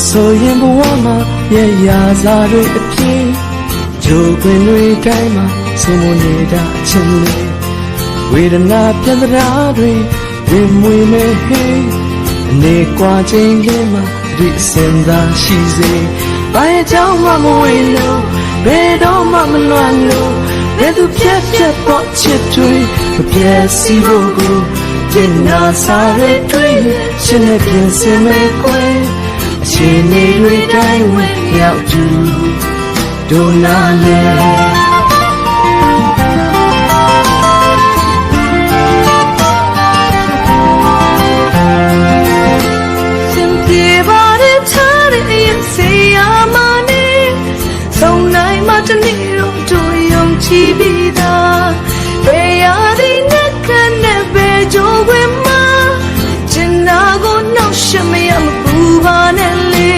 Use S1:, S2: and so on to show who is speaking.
S1: ဆိုရင်ဘဝမှာရဲ့ရာစာတွေအပြည့်ဂျိုးပင်တွေတိုင်းမှာစင်မနေတာချင်လေဝေဒနာပြဿနာတွေဝင်မွေမဲ့ဟေးအနေကွာခြင်းလေးမှာဒီစင်သာရှိစေဘာရဲ့ကြောင့်မှမဝေလို့ဘယ်တော့မှမလွမ်းလို့ဘယ်သူပြတ်ပြတ်ပေါ်ချစ်တွေမပြည့်စီဖို့ကိုတင်နာစားရတွေရှင်နဲ့ပြင်ဆင်မဲ့ကွယ်အချိန်တွေတိုင်းဝင်ရောက်သူဒိုနာလေတနေ့တော့တို့ယုံကြည်ပြီးသားဘယ်ရသည်နဲ့ခံနဲ့ပဲကြိုးခွင်မှာကျင်နာကိုနှောက်ရှက်မရမပူပါနဲ့လေ